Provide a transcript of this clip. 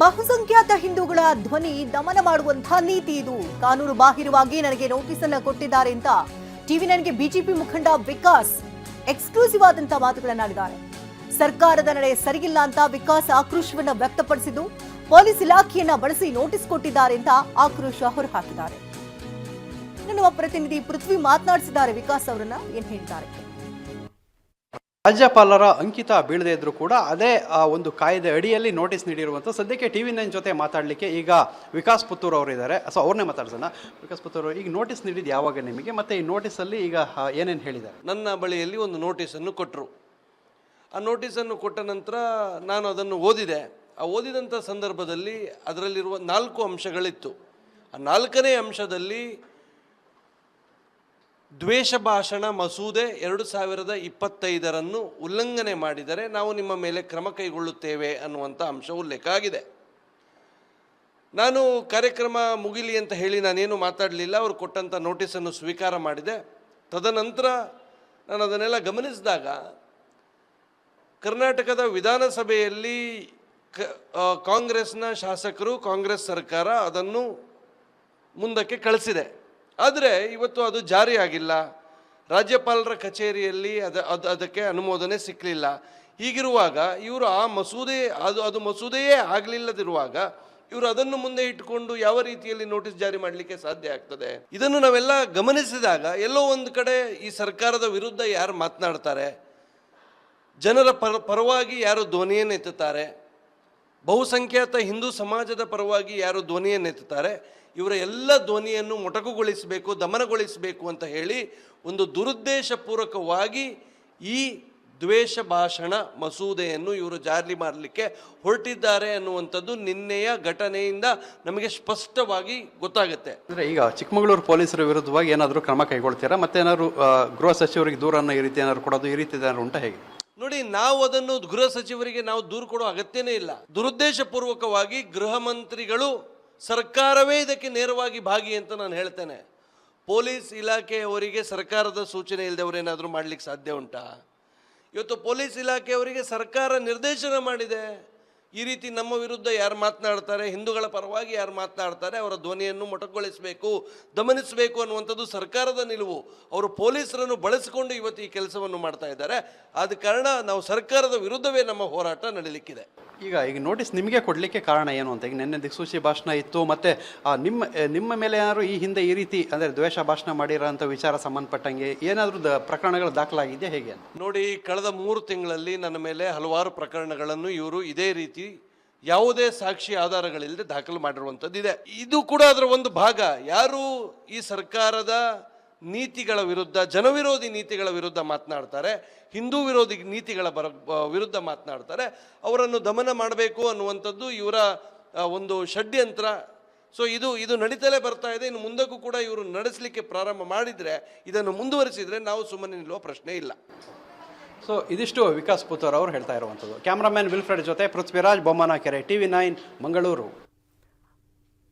ಬಹುಸಂಖ್ಯಾತ ಹಿಂದೂಗಳ ಧ್ವನಿ ದಮನ ಮಾಡುವಂತಹ ನೀತಿ ಇದು. ಕಾನೂನು ಬಾಹಿರವಾಗಿ ನನಗೆ ನೋಟಿಸ್ ಅನ್ನು ಕೊಟ್ಟಿದ್ದಾರೆ ಅಂತ ಟಿವಿ ನನಗೆ ಬಿಜೆಪಿ ಮುಖಂಡ ವಿಕಾಸ್ ಎಕ್ಸ್ಕ್ಲೂಸಿವ್ ಆದಂತಹ ಮಾತುಗಳನ್ನಾಡಿದ್ದಾರೆ. ಸರ್ಕಾರದ ನಡೆ ಸರಿಯಿಲ್ಲ ಅಂತ ವಿಕಾಸ್ ಆಕ್ರೋಶವನ್ನ ವ್ಯಕ್ತಪಡಿಸಿದ್ದು, ಪೊಲೀಸ್ ಇಲಾಖೆಯನ್ನ ಬಳಸಿ ನೋಟಿಸ್ ಕೊಟ್ಟಿದ್ದಾರೆ ಅಂತ ಆಕ್ರೋಶ ಹೊರಹಾಕಿದ್ದಾರೆ. ನಮ್ಮ ಪ್ರತಿನಿಧಿ ಪೃಥ್ವಿ ಮಾತನಾಡಿಸಿದ್ದಾರೆ ವಿಕಾಸ್ ಅವರನ್ನ. ಏನ್ ಹೇಳ್ತಾರೆ? ರಾಜ್ಯಪಾಲರ ಅಂಕಿತ ಬೀಳದೇ ಇದ್ರು ಕೂಡ ಅದೇ ಒಂದು ಕಾಯ್ದೆ ಅಡಿಯಲ್ಲಿ ನೋಟಿಸ್ ನೀಡಿರುವಂಥ ಸದ್ಯಕ್ಕೆ TV9 ಜೊತೆ ಮಾತಾಡಲಿಕ್ಕೆ ಈಗ ವಿಕಾಸ್ ಪುತ್ತೂರ್ ಅವರು ಇದ್ದಾರೆ. ಸೊ ಅವ್ರನ್ನೇ ಮಾತಾಡ್ಸೋಣ. ವಿಕಾಸ್ ಪುತ್ತೂರ್, ಈಗ ನೋಟಿಸ್ ನೀಡಿದ್ದು ಯಾವಾಗ ನಿಮಗೆ, ಮತ್ತೆ ಈ ನೋಟಿಸಲ್ಲಿ ಈಗ ಏನೇನು ಹೇಳಿದ್ದಾರೆ? ನನ್ನ ಬಳಿಯಲ್ಲಿ ಒಂದು ನೋಟಿಸನ್ನು ಕೊಟ್ಟರು. ಆ ನೋಟಿಸನ್ನು ಕೊಟ್ಟ ನಂತರ ನಾನು ಅದನ್ನು ಓದಿದೆ. ಆ ಓದಿದಂಥ ಸಂದರ್ಭದಲ್ಲಿ ಅದರಲ್ಲಿರುವ 4 ಅಂಶಗಳಿತ್ತು. ಆ 4ನೇ ಅಂಶದಲ್ಲಿ ದ್ವೇಷ ಭಾಷಣ ಮಸೂದೆ 2025 ಉಲ್ಲಂಘನೆ ಮಾಡಿದರೆ ನಾವು ನಿಮ್ಮ ಮೇಲೆ ಕ್ರಮ ಕೈಗೊಳ್ಳುತ್ತೇವೆ ಅನ್ನುವಂಥ ಅಂಶ ಉಲ್ಲೇಖ ಆಗಿದೆ. ನಾನು ಕಾರ್ಯಕ್ರಮ ಮುಗಿಲಿ ಅಂತ ಹೇಳಿ ನಾನೇನು ಮಾತಾಡಲಿಲ್ಲ. ಅವರು ಕೊಟ್ಟಂಥ ನೋಟಿಸನ್ನು ಸ್ವೀಕಾರ ಮಾಡಿದೆ. ತದನಂತರ ನಾನು ಅದನ್ನೆಲ್ಲ ಗಮನಿಸಿದಾಗ ಕರ್ನಾಟಕದ ವಿಧಾನಸಭೆಯಲ್ಲಿ ಕಾಂಗ್ರೆಸ್ನ ಶಾಸಕರು, ಕಾಂಗ್ರೆಸ್ ಸರ್ಕಾರ ಅದನ್ನು ಮುಂದಕ್ಕೆ ಕಳಿಸಿದೆ. ಆದರೆ ಇವತ್ತು ಅದು ಜಾರಿಯಾಗಿಲ್ಲ. ರಾಜ್ಯಪಾಲರ ಕಚೇರಿಯಲ್ಲಿ ಅದಕ್ಕೆ ಅನುಮೋದನೆ ಸಿಕ್ಕಲಿಲ್ಲ. ಹೀಗಿರುವಾಗ ಇವರು ಆ ಮಸೂದೆ ಅದು ಮಸೂದೆಯೇ ಆಗಲಿಲ್ಲದಿರುವಾಗ ಇವರು ಅದನ್ನು ಮುಂದೆ ಇಟ್ಟುಕೊಂಡು ಯಾವ ರೀತಿಯಲ್ಲಿ ನೋಟಿಸ್ ಜಾರಿ ಮಾಡಲಿಕ್ಕೆ ಸಾಧ್ಯ ಆಗ್ತದೆ? ಇದನ್ನು ನಾವೆಲ್ಲ ಗಮನಿಸಿದಾಗ ಎಲ್ಲೋ ಒಂದು ಕಡೆ ಈ ಸರ್ಕಾರದ ವಿರುದ್ಧ ಯಾರು ಮಾತನಾಡ್ತಾರೆ, ಜನರ ಪರವಾಗಿ ಯಾರು ಧ್ವನಿಯನ್ನೆತ್ತುತ್ತಾರೆ, ಬಹುಸಂಖ್ಯಾತ ಹಿಂದೂ ಸಮಾಜದ ಪರವಾಗಿ ಯಾರು ಧ್ವನಿಯನ್ನೆತ್ತುತ್ತಾರೆ, ಇವರ ಎಲ್ಲ ಧ್ವನಿಯನ್ನು ಮೊಟಕುಗೊಳಿಸಬೇಕು, ದಮನಗೊಳಿಸಬೇಕು ಅಂತ ಹೇಳಿ ಒಂದು ದುರುದ್ದೇಶಪೂರ್ವಕವಾಗಿ ಈ ದ್ವೇಷ ಭಾಷಣ ಮಸೂದೆಯನ್ನು ಇವರು ಜಾರಿ ಮಾಡಲಿಕ್ಕೆ ಹೊರಟಿದ್ದಾರೆ ಅನ್ನುವಂಥದ್ದು ನಿನ್ನೆಯ ಘಟನೆಯಿಂದ ನಮಗೆ ಸ್ಪಷ್ಟವಾಗಿ ಗೊತ್ತಾಗುತ್ತೆ. ಅಂದರೆ ಈಗ ಚಿಕ್ಕಮಗಳೂರು ಪೊಲೀಸರ ವಿರುದ್ಧವಾಗಿ ಏನಾದರೂ ಕ್ರಮ ಕೈಗೊಳ್ತೀರಾ? ಮತ್ತೇನಾದ್ರು ಗೃಹ ಸಚಿವರಿಗೆ ದೂರನ್ನು ಈ ರೀತಿ ಏನಾದ್ರು ಕೊಡೋದು, ಈ ರೀತಿ ಏನಾದ್ರು ಉಂಟಾ? ಹೇಗೆ ನೋಡಿ, ನಾವು ಅದನ್ನು ಗೃಹ ಸಚಿವರಿಗೆ ನಾವು ದೂರು ಕೊಡೋ ಅಗತ್ಯನೇ ಇಲ್ಲ. ದುರುದ್ದೇಶಪೂರ್ವಕವಾಗಿ ಗೃಹ ಮಂತ್ರಿಗಳು, ಸರ್ಕಾರವೇ ಇದಕ್ಕೆ ನೇರವಾಗಿ ಭಾಗಿ ಅಂತ ನಾನು ಹೇಳ್ತೇನೆ. ಪೊಲೀಸ್ ಇಲಾಖೆಯವರಿಗೆ ಸರ್ಕಾರದ ಸೂಚನೆ ಇಲ್ಲದವರೇನಾದರೂ ಮಾಡಲಿಕ್ಕೆ ಸಾಧ್ಯ ಉಂಟಾ? ಇವತ್ತು ಪೊಲೀಸ್ ಇಲಾಖೆಯವರಿಗೆ ಸರ್ಕಾರ ನಿರ್ದೇಶನ ಮಾಡಿದೆ, ಈ ರೀತಿ ನಮ್ಮ ವಿರುದ್ಧ ಯಾರು ಮಾತನಾಡ್ತಾರೆ, ಹಿಂದೂಗಳ ಪರವಾಗಿ ಯಾರು ಮಾತನಾಡ್ತಾರೆ ಅವರ ಧ್ವನಿಯನ್ನು ಮೊಟಕುಗೊಳಿಸಬೇಕು, ದಮನಿಸಬೇಕು ಅನ್ನುವಂಥದ್ದು ಸರ್ಕಾರದ ನಿಲುವು. ಅವರು ಪೊಲೀಸರನ್ನು ಬಳಸಿಕೊಂಡು ಇವತ್ತು ಈ ಕೆಲಸವನ್ನು ಮಾಡ್ತಾ ಇದ್ದಾರೆ. ಆದ ಕಾರಣ ನಾವು ಸರ್ಕಾರದ ವಿರುದ್ಧವೇ ನಮ್ಮ ಹೋರಾಟ ನಡೀಲಿಕ್ಕಿದೆ. ಈಗ ನೋಟಿಸ್ ನಿಮಗೆ ಕೊಡಲಿಕ್ಕೆ ಕಾರಣ ಏನು ಅಂತ? ಈಗ ನಿನ್ನೆ ದಿಕ್ಸೂಚಿ ಭಾಷಣ ಇತ್ತು, ಮತ್ತೆ ನಿಮ್ಮ ಮೇಲೆ ಏನಾದ್ರು ಈ ಹಿಂದೆ ಈ ರೀತಿ ಅಂದರೆ ದ್ವೇಷ ಭಾಷಣ ಮಾಡಿರೋಂಥ ವಿಚಾರ ಸಂಬಂಧಪಟ್ಟಂಗೆ ಏನಾದರೂ ಪ್ರಕರಣಗಳು ದಾಖಲಾಗಿದೆಯಾ ಹೇಗೆ? ನೋಡಿ, ಕಳೆದ 3 ತಿಂಗಳಲ್ಲಿ ನನ್ನ ಮೇಲೆ ಹಲವಾರು ಪ್ರಕರಣಗಳನ್ನು ಇವರು ಇದೇ ರೀತಿ ಯಾವುದೇ ಸಾಕ್ಷಿ ಆಧಾರಗಳಿಲ್ಲದೆ ದಾಖಲು ಮಾಡಿರುವಂಥದ್ದಿದೆ. ಇದು ಕೂಡ ಅದರ ಒಂದು ಭಾಗ. ಯಾರು ಈ ಸರ್ಕಾರದ ನೀತಿಗಳ ವಿರುದ್ಧ, ಜನವಿರೋಧಿ ನೀತಿಗಳ ವಿರುದ್ಧ ಮಾತನಾಡ್ತಾರೆ, ಹಿಂದೂ ವಿರೋಧಿ ನೀತಿಗಳ ವಿರುದ್ಧ ಮಾತನಾಡ್ತಾರೆ, ಅವರನ್ನು ದಮನ ಮಾಡಬೇಕು ಅನ್ನುವಂಥದ್ದು ಇವರ ಒಂದು ಷಡ್ಯಂತ್ರ. ಸೊ ಇದು ನಡೀತಲೇ ಬರ್ತಾ ಇದೆ. ಇನ್ನು ಮುಂದಕ್ಕೂ ಕೂಡ ಇವರು ನಡೆಸಲಿಕ್ಕೆ ಪ್ರಾರಂಭ ಮಾಡಿದರೆ, ಇದನ್ನು ಮುಂದುವರಿಸಿದರೆ ನಾವು ಸುಮ್ಮನೆ ನಿಲ್ಲುವ ಪ್ರಶ್ನೆ ಇಲ್ಲ. ಸೊ ಇದಿಷ್ಟು ವಿಕಾಸ್ ಪುತ್ತೂರ್ ಅವರು ಹೇಳ್ತಾ ಇರುವಂಥದ್ದು. ಕ್ಯಾಮ್ರಾಮನ್ ವಿಲ್ಫ್ರೆಡ್ ಜೊತೆ ಪೃಥ್ವಿರಾಜ್ ಬೊಮ್ಮನಕೆರೆ, TV9 ಮಂಗಳೂರು.